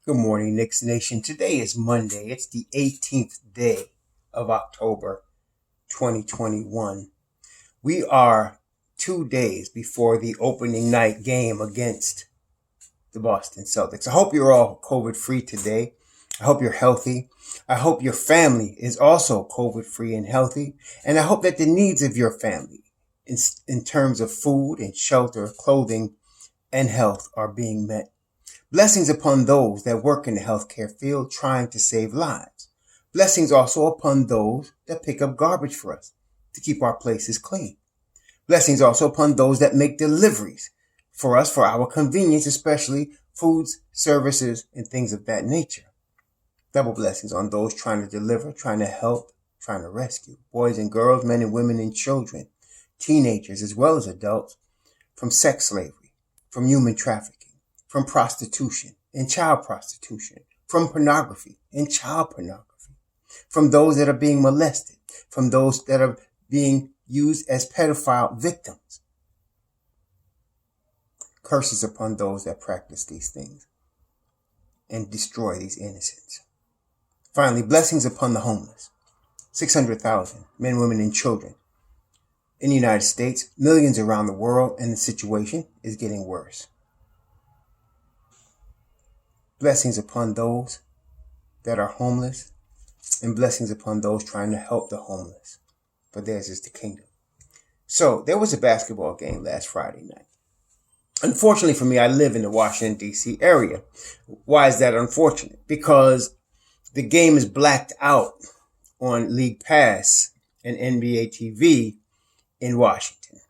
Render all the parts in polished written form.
Good morning, Knicks Nation. Today is Monday. It's the 18th day of October 2021. We are 2 days before the opening night game against the Boston Celtics. I hope you're all COVID-free today. I hope you're healthy. I hope your family is also COVID-free and healthy. And I hope that the needs of your family in terms of food and shelter, clothing, and health are being met. Blessings upon those that work in the healthcare field trying to save lives. Blessings also upon those that pick up garbage for us to keep our places clean. Blessings also upon those that make deliveries for us for our convenience, especially foods, services, and things of that nature. Double blessings on those trying to deliver, trying to help, trying to rescue. Boys and girls, men and women and children, teenagers as well as adults, from sex slavery, from human trafficking, from prostitution and child prostitution, from pornography and child pornography, from those that are being molested, from those that are being used as pedophile victims. Curses upon those that practice these things and destroy these innocents. Finally, blessings upon the homeless. 600,000 men, women, and children in the United States, millions around the world, and the situation is getting worse. Blessings upon those that are homeless, and blessings upon those trying to help the homeless, for theirs is the kingdom. So there was a basketball game last Friday night. Unfortunately for me, I live in the Washington, D.C. area. Why is that unfortunate? Because the game is blacked out on League Pass and NBA TV in Washington,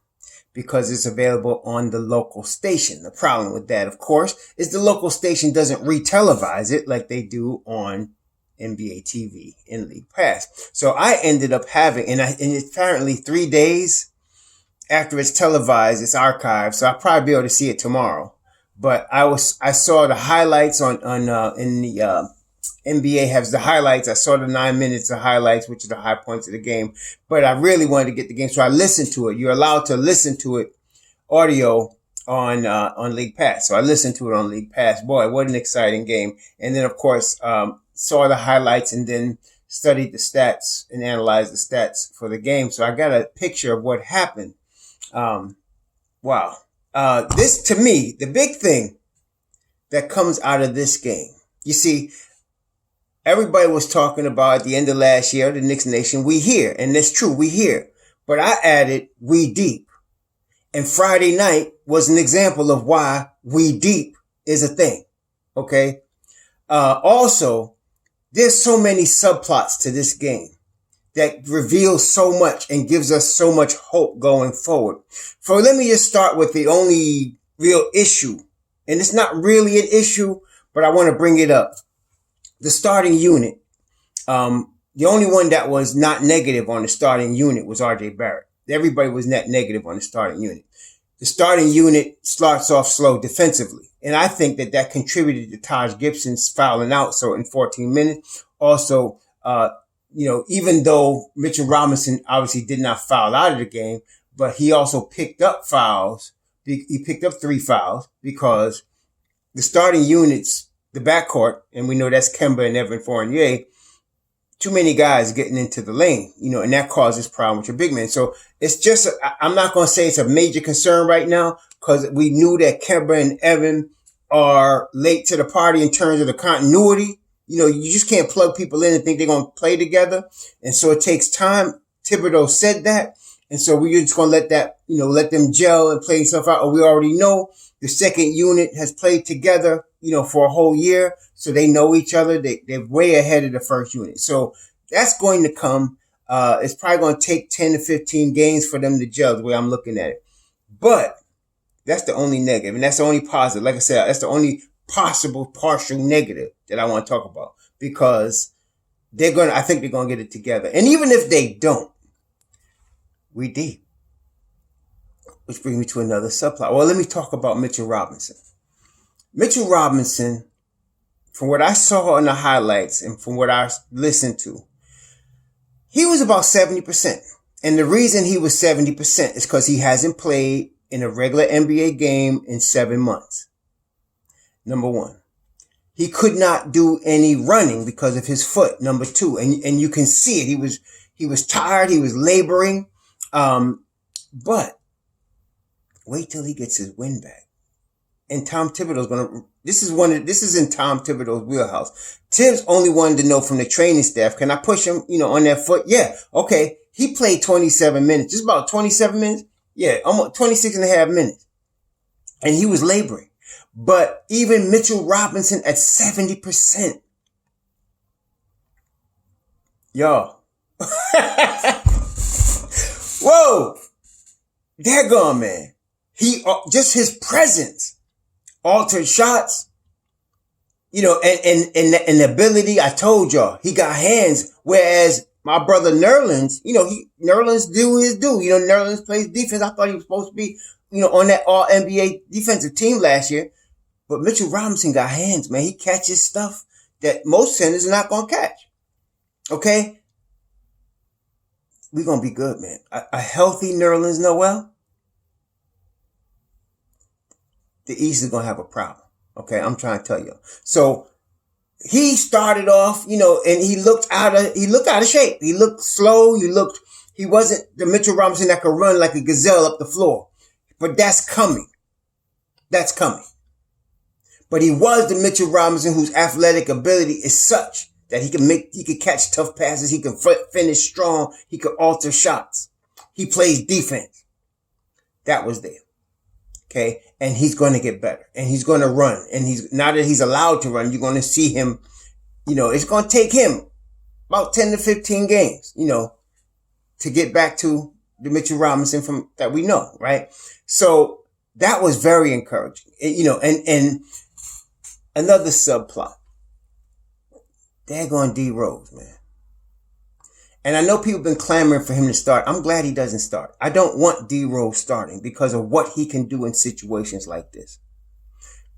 because it's available on the local station. The problem with that, of course, is the local station doesn't re-televise it like they do on NBA TV and League Pass. So I ended up having, and it's apparently 3 days after it's televised, it's archived, so I'll probably be able to see it tomorrow. But I saw the highlights in the NBA has the highlights. I saw the 9 minutes of highlights, which are the high points of the game. But I really wanted to get the game, so I listened to it. You're allowed to listen to it audio on League Pass. So I listened to it on League Pass. Boy, what an exciting game! And then, of course, saw the highlights and then studied the stats and analyzed the stats for the game. So I got a picture of what happened. Wow. This, to me, the big thing that comes out of this game, you see, everybody was talking about at the end of last year, the Knicks Nation, we here. And that's true, we here. But I added, we deep. And Friday night was an example of why we deep is a thing. Okay? Also, there's so many subplots to this game that reveals so much and gives us so much hope going forward. So let me just start with the only real issue. And it's not really an issue, but I want to bring it up. The starting unit, the only one that was not negative on the starting unit was R.J. Barrett. Everybody was net negative on the starting unit. The starting unit starts off slow defensively. And I think that contributed to Taj Gibson's fouling out. So in 14 minutes, also, even though Mitchell Robinson obviously did not foul out of the game, but he also picked up fouls. He picked up 3 fouls because the starting units, the backcourt, and we know that's Kemba and Evan Fournier, too many guys getting into the lane, and that causes problem with your big man. So it's just, I'm not going to say it's a major concern right now, because we knew that Kemba and Evan are late to the party in terms of the continuity. You just can't plug people in and think they're going to play together. And so it takes time. Thibodeau said that. And so we're just going to let that, let them gel and play stuff out. We already know the second unit has played together, for a whole year. So they know each other. They're way ahead of the first unit. So that's going to come. It's probably going to take 10 to 15 games for them to gel the way I'm looking at it. But that's the only negative. And that's the only positive. Like I said, that's the only possible partial negative that I want to talk about, because I think they're going to get it together. And even if they don't, we deep. Which brings me to another subplot. Well, let me talk about Mitchell Robinson. Mitchell Robinson, from what I saw in the highlights and from what I listened to, he was about 70%. And the reason he was 70% is because he hasn't played in a regular NBA game in 7 months. Number one. He could not do any running because of his foot, number 2. And you can see it. He was tired. He was laboring. But wait till he gets his wind back. And Tom Thibodeau's this is in Tom Thibodeau's wheelhouse. Tibbs only wanted to know from the training staff, can I push him, on that foot? Yeah. Okay. He played 27 minutes, just about 27 minutes. Yeah. Almost 26 and a half minutes. And he was laboring. But even Mitchell Robinson at 70%. Y'all. Whoa. Daggone, man. Just his presence altered shots, and the ability. I told y'all, he got hands. Whereas my brother Nerlens, Nerlens do his due. Nerlens plays defense. I thought he was supposed to be, on that all NBA defensive team last year. But Mitchell Robinson got hands, man. He catches stuff that most centers are not going to catch. Okay? We're going to be good, man. A healthy Nerlens Noel, the East is going to have a problem. Okay? I'm trying to tell you. So he started off, and he looked out of shape. He looked slow. He wasn't the Mitchell Robinson that could run like a gazelle up the floor. But that's coming. That's coming. But he was the Mitchell Robinson whose athletic ability is such that he could catch tough passes. He can finish strong. He could alter shots. He plays defense. That was there. Okay. And he's going to get better and he's going to run. And now that he's allowed to run, you're going to see him, it's going to take him about 10 to 15 games, to get back to the Mitchell Robinson that we know. Right. So that was very encouraging, and another subplot. Daggone D Rose, man. And I know people have been clamoring for him to start. I'm glad he doesn't start. I don't want D Rose starting because of what he can do in situations like this.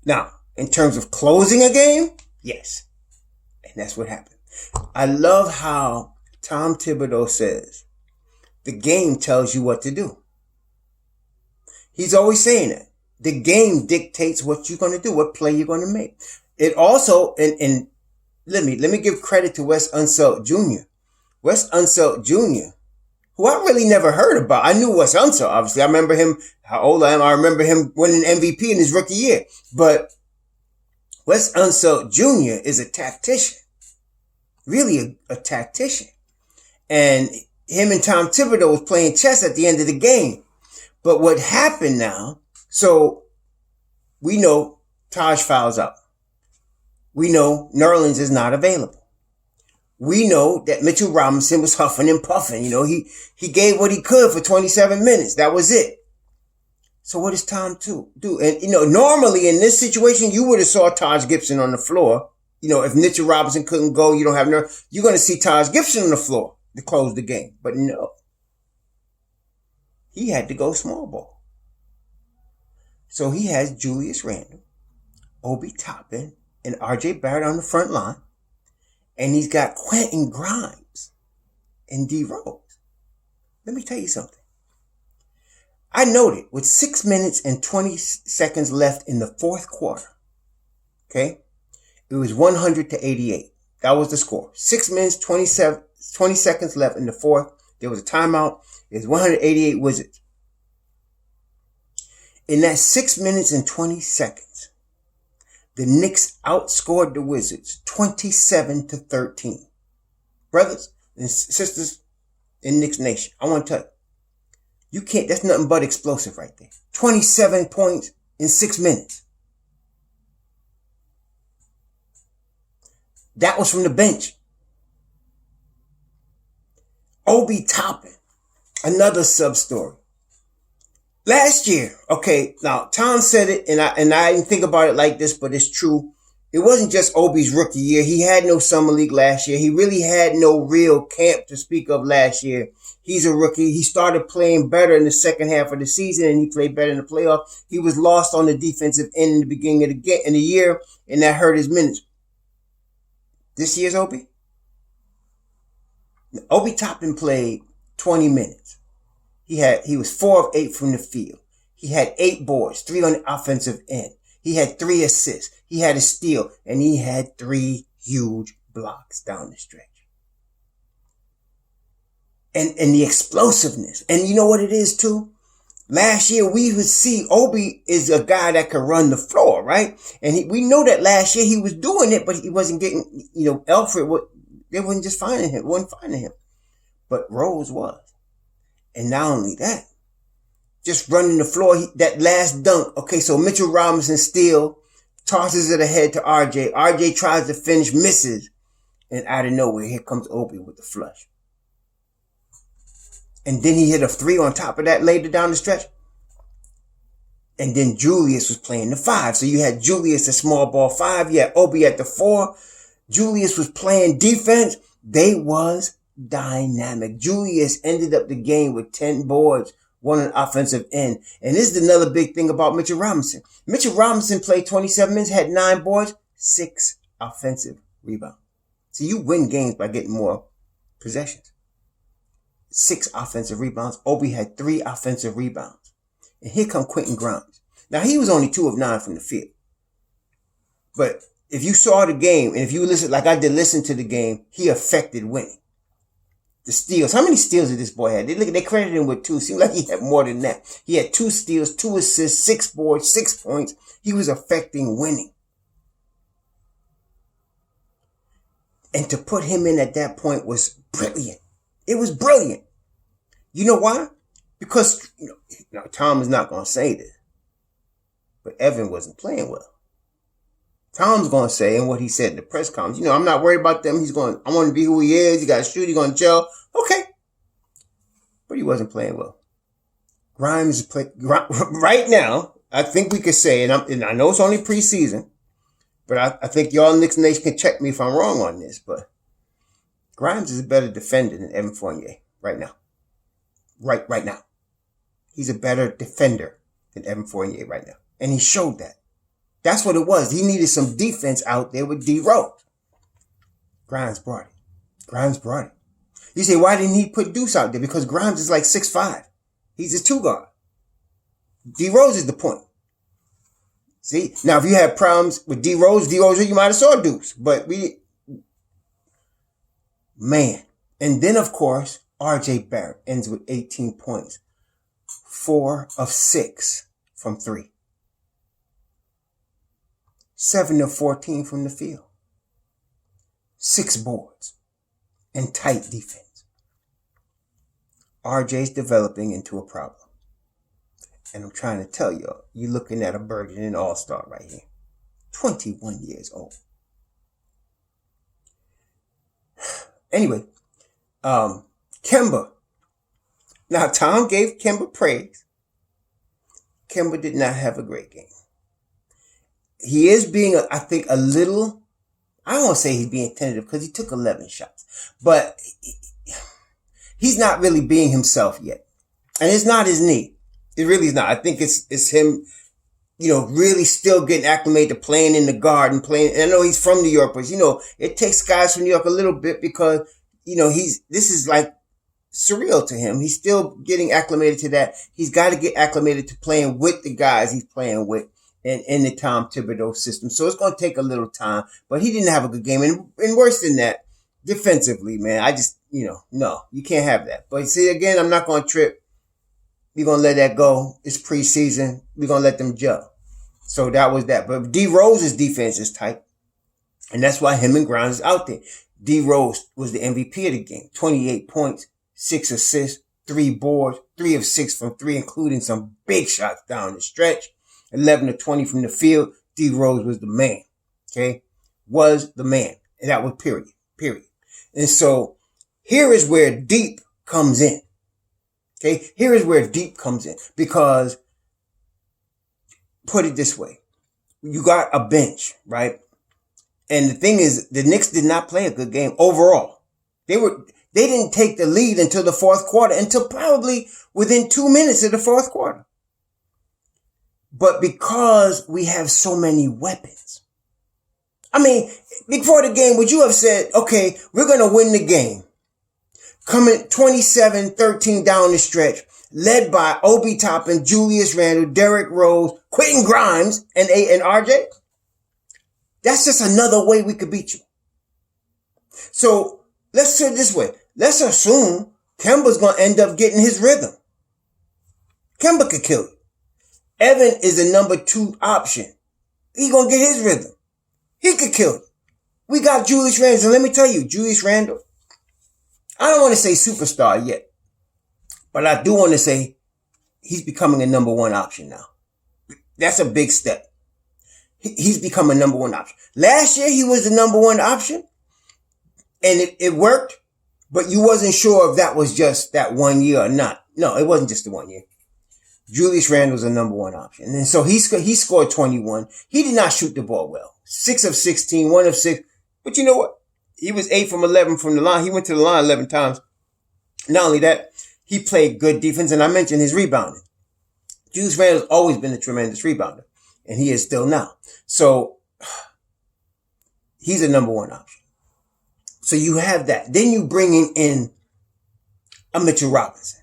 Now, in terms of closing a game, yes. And that's what happened. I love how Tom Thibodeau says, the game tells you what to do. He's always saying that. The game dictates what you're going to do, what play you're going to make. It also, and let me give credit to Wes Unseld Jr. Wes Unseld Jr., who I really never heard about. I knew Wes Unseld, obviously. I remember him, how old I am. I remember him winning MVP in his rookie year. But Wes Unseld Jr. is a tactician. Really a tactician. And him and Tom Thibodeau was playing chess at the end of the game. But what happened now, so we know Taj fouls out. We know Nerlens is not available. We know that Mitchell Robinson was huffing and puffing. He gave what he could for 27 minutes. That was it. So what does Tom do? And, normally in this situation, you would have saw Taj Gibson on the floor. If Mitchell Robinson couldn't go, you don't have you're going to see Taj Gibson on the floor to close the game. But no. He had to go small ball. So he has Julius Randle, Obi Toppin, and RJ Barrett on the front line. And he's got Quentin Grimes and D Rose. Let me tell you something. I noted with 6 minutes and 20 seconds left in the fourth quarter. Okay. It was 100-88. That was the score. 6 minutes, 20 seconds left in the fourth. There was a timeout. It was 188 Wizards. In that 6 minutes and 20 seconds, the Knicks outscored the Wizards 27-13. Brothers and sisters in Knicks Nation, I want to tell you, that's nothing but explosive right there. 27 points in 6 minutes. That was from the bench. Obi Toppin, another sub-story. Last year, okay, now Tom said it, and I didn't think about it like this, but it's true. It wasn't just Obi's rookie year. He had no summer league last year. He really had no real camp to speak of last year. He's a rookie. He started playing better in the second half of the season, and he played better in the playoffs. He was lost on the defensive end in the beginning of the year, and that hurt his minutes. This year's Obi Toppin played 20 minutes. He was 4 of 8 from the field. He had 8 boards, 3 on the offensive end. He had 3 assists. He had a steal, and he had 3 huge blocks down the stretch. And the explosiveness. And you know what it is too? Last year we would see Obi is a guy that can run the floor, right? And we know that last year he was doing it, but he wasn't getting, Alfred, they wasn't just finding him. But Rose was. And not only that, just running the floor, that last dunk. Okay, so Mitchell Robinson steal, tosses it ahead to RJ. RJ tries to finish, misses. And out of nowhere, here comes Obi with the flush. And then he hit a 3 on top of that later down the stretch. And then Julius was playing the 5. So you had Julius, a small ball 5. You had Obi at the 4. Julius was playing defense. They was dynamic. Julius ended up the game with 10 boards, 1 on offensive end. And this is another big thing about Mitchell Robinson. Mitchell Robinson played 27 minutes, had 9 boards, 6 offensive rebounds. So you win games by getting more possessions. 6 offensive rebounds. Obi had 3 offensive rebounds. And here come Quentin Grimes. Now, he was only 2 of 9 from the field. But if you saw the game, and if you listen, like I did listen to the game, he affected winning. The steals. How many steals did this boy have? They credited him with 2. Seemed like he had more than that. He had 2 steals, 2 assists, 6 boards, 6 points. He was affecting winning. And to put him in at that point was brilliant. It was brilliant. You know why? Because, Tom is not going to say this, but Evan wasn't playing well. Tom's going to say, and what he said in the press conference, I'm not worried about them. I want to be who he is. He got to shoot. He's going to gel. Okay. But he wasn't playing well. Grimes right now, I think we could say, and I know it's only preseason, but I think y'all Knicks Nation can check me if I'm wrong on this, but Grimes is a better defender than Evan Fournier right now. Right now. He's a better defender than Evan Fournier right now. And he showed that. That's what it was. He needed some defense out there with D Rose. Grimes brought it. You say, why didn't he put Deuce out there? Because Grimes is like 6'5". He's a 2 guard. D Rose is the point. See? Now, if you had problems with D Rose, you might have saw Deuce. But man. And then, of course, RJ Barrett ends with 18 points. 4 of 6 from 3. 7 of 14 from the field. 6 boards. And tight defense. RJ's developing into a problem. And I'm trying to tell y'all, you're looking at a burgeoning all-star right here. 21 years old. Anyway, Kemba. Now, Tom gave Kemba praise. Kemba did not have a great game. He is being, I think, a little, I don't want to say he's being tentative because he took 11 shots. But he's not really being himself yet. And it's not his knee. It really is not. I think it's him, really still getting acclimated to playing in the guard and playing. And I know he's from New York, but, it takes guys from New York a little bit because, this is like surreal to him. He's still getting acclimated to that. He's got to get acclimated to playing with the guys he's playing with in the Tom Thibodeau system. So it's going to take a little time, but he didn't have a good game. And worse than that, defensively, man, I just, no, you can't have that. But see, again, I'm not going to trip. We're going to let that go. It's preseason. We're going to let them gel. So that was that. But D Rose's defense is tight. And that's why him and Grimes is out there. D Rose was the MVP of the game. 28 points, 6 assists, 3 boards, 3 of 6 from 3, including some big shots down the stretch. 11 of 20 from the field. D Rose was the man. Okay? Was the man. And that was period. And so here is where deep comes in. Okay? Here is where deep comes in. Because, put it this way. You got a bench, right? And the thing is, the Knicks did not play a good game overall. They didn't take the lead until the fourth quarter, until probably within 2 minutes of the fourth quarter. But because we have so many weapons. I mean, before the game, would you have said, okay, we're going to win the game. Coming 27-13 down the stretch, led by Obi Toppin, Julius Randle, Derrick Rose, Quentin Grimes, and RJ? That's just another way we could beat you. So let's say it this way. Let's assume Kemba's going to end up getting his rhythm. Kemba could kill you. Evan is a number 2 option. He going to get his rhythm. He could kill you. We got Julius Randle. And let me tell you, Julius Randle, I don't want to say superstar yet, but I do want to say he's becoming a number 1 option now. That's a big step. He's become a number 1 option. Last year, he was the number 1 option, and it worked, but you wasn't sure if that was just that 1 year or not. No, it wasn't just the 1 year. Julius Randle's a number 1 option. And so he scored 21. He did not shoot the ball well. 6 of 16, 1 of 6. But you know what? He was 8 from 11 from the line. He went to the line 11 times. Not only that, he played good defense, and I mentioned his rebounding. Julius Randle's always been a tremendous rebounder, and he is still now. So he's a number 1 option. So you have that. Then you bring in a Mitchell Robinson.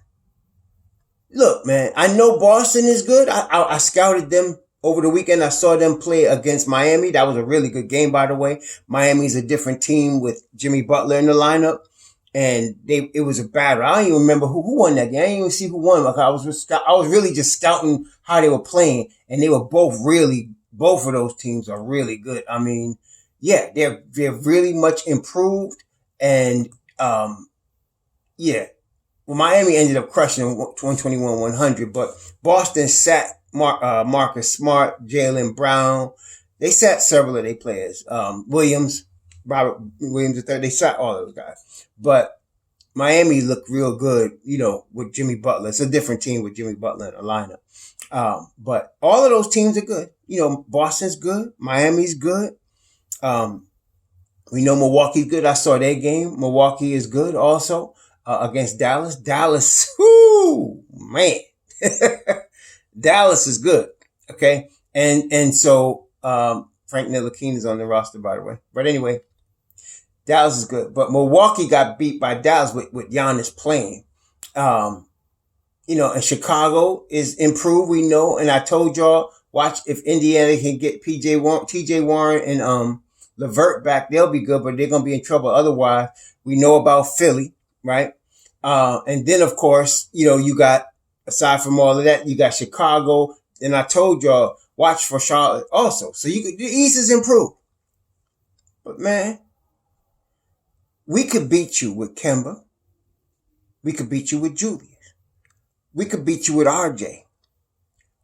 Look, man, I know Boston is good. I scouted them over the weekend. I saw them play against Miami. That was a really good game, by the way. Miami's a different team with Jimmy Butler in the lineup. And it was a battle. I don't even remember who won that game. I didn't even see who won. Like I was really just scouting how they were playing. And they were both of those teams are really good. I mean, yeah, they're really much improved. And, yeah. Well, Miami ended up crushing 121-100, but Boston sat Marcus Smart, Jaylen Brown. They sat several of their players. Robert Williams III. They sat all those guys. But Miami looked real good, with Jimmy Butler. It's a different team with Jimmy Butler in the lineup. But all of those teams are good. Boston's good. Miami's good. We know Milwaukee's good. I saw their game. Milwaukee is good also. Against Dallas. Dallas, whoo, man. Dallas is good. Okay. And so, Frank Ntilikina is on the roster, by the way. But anyway, Dallas is good. But Milwaukee got beat by Dallas with Giannis playing. And Chicago is improved, we know. And I told y'all, watch if Indiana can get TJ Warren and, LeVert back, they'll be good, but they're going to be in trouble. Otherwise, we know about Philly. Right. And then, of course, you got, aside from all of that, you got Chicago. And I told y'all, watch for Charlotte also. So the East is improved. But man, we could beat you with Kemba. We could beat you with Julius. We could beat you with RJ.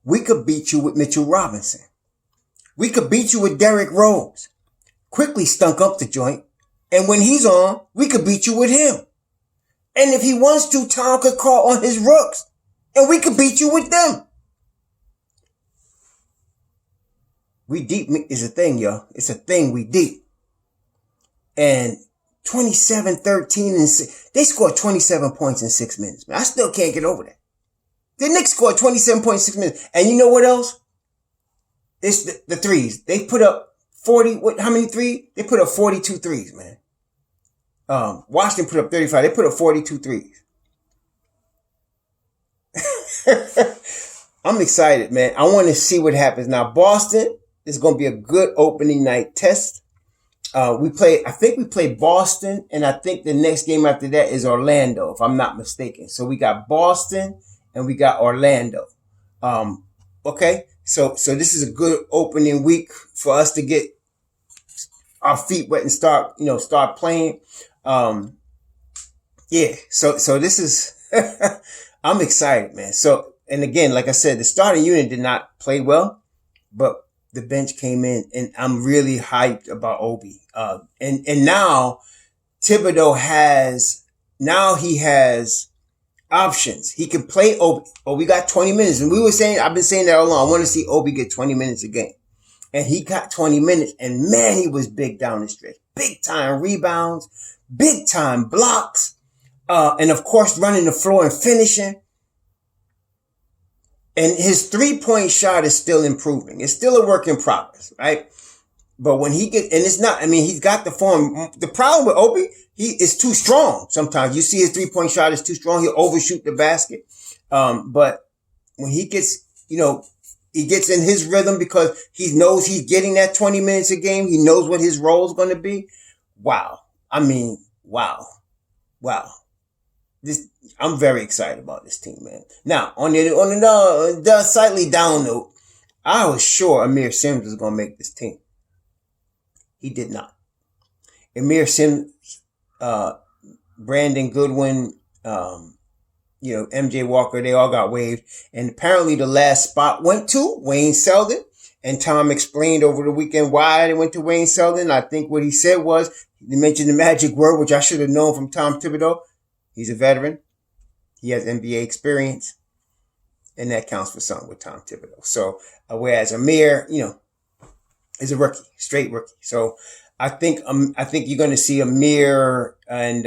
We could beat you with Mitchell Robinson. We could beat you with Derrick Rose. Quickly stunk up the joint. And when he's on, we could beat you with him. And if he wants to, Tom could call on his rooks. And we could beat you with them. We deep is a thing, y'all. It's a thing, we deep. And 27, 13, and 6. They scored 27 points in 6 minutes, man. I still can't get over that. The Knicks scored 27.6 minutes. And you know what else? It's the threes. They put up 40, how many threes? They put up 42 threes, man. Washington put up 35. They put up 42 threes. I'm excited, man. I want to see what happens. Now, Boston is going to be a good opening night test. I think we play Boston, and I think the next game after that is Orlando, if I'm not mistaken. So we got Boston and we got Orlando. Okay. So this is a good opening week for us to get our feet wet and start playing. Yeah. So this is, I'm excited, man. So, and again, like I said, the starting unit did not play well, but the bench came in, and I'm really hyped about Obi. And now Thibodeau has options. He can play Obi. Obi got 20 minutes. And I've been saying that all along. I want to see Obi get 20 minutes a game. And he got 20 minutes, and man, he was big down the stretch. Big time rebounds, big time blocks, and of course running the floor and finishing. And his 3-point shot is still improving. It's still a work in progress, right? But when he gets, and it's not, he's got the form. The problem with Obi, he is too strong. Sometimes you see his 3-point shot is too strong. He'll overshoot the basket. But when he gets, He gets in his rhythm because he knows he's getting that 20 minutes a game. He knows what his role is going to be. Wow. I mean, wow. Wow. I'm very excited about this team, man. Now, on the slightly down note, I was sure Amir Sims was going to make this team. He did not. Amir Sims, Brandon Goodwin, MJ Walker, they all got waived. And apparently the last spot went to Wayne Selden. And Tom explained over the weekend why they went to Wayne Selden. I think what he said was, he mentioned the magic word, which I should have known from Tom Thibodeau. He's a veteran. He has NBA experience. And that counts for something with Tom Thibodeau. So, whereas Amir, is a rookie, straight rookie. So, I think you're going to see Amir, and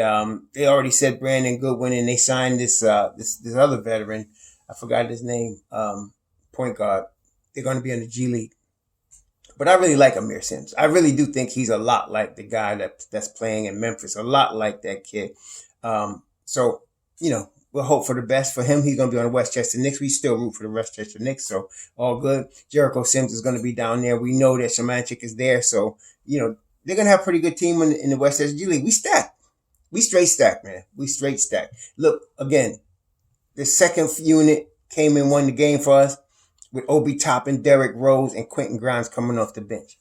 they already said Brandon Goodwin, and they signed this other veteran. I forgot his name, point guard. They're going to be in the G League. But I really like Amir Sims. I really do think he's a lot like the guy that's playing in Memphis, a lot like that kid. So, we'll hope for the best for him. He's going to be on the Westchester Knicks. We still root for the Westchester Knicks, so all good. Jericho Sims is going to be down there. We know that Szymanczyk is there, so, they're going to have a pretty good team in the Westchester G League. We stacked. We straight stacked, man. We straight stacked. Look, again, the second unit came and won the game for us with Obi Toppin, Derrick Rose, and Quentin Grimes coming off the bench.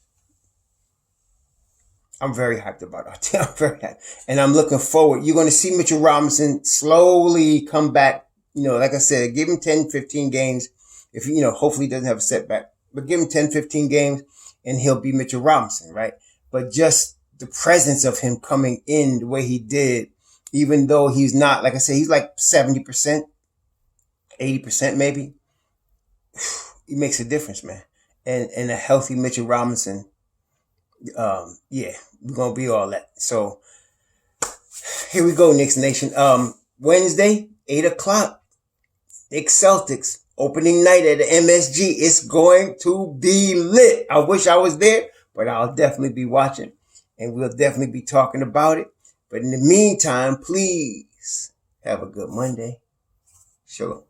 I'm very hyped about our team. I'm very hyped. And I'm looking forward. You're going to see Mitchell Robinson slowly come back. Like I said, give him 10, 15 games. If, hopefully he doesn't have a setback. But give him 10, 15 games and he'll be Mitchell Robinson, right? But just the presence of him coming in the way he did, even though he's not, like I said, he's like 70%, 80% maybe. He makes a difference, man. And a healthy Mitchell Robinson, we're going to be all that. So here we go, Knicks Nation. Wednesday, 8 o'clock, Knicks Celtics, opening night at the MSG. It's going to be lit. I wish I was there, but I'll definitely be watching, and we'll definitely be talking about it. But in the meantime, please have a good Monday. Shalom.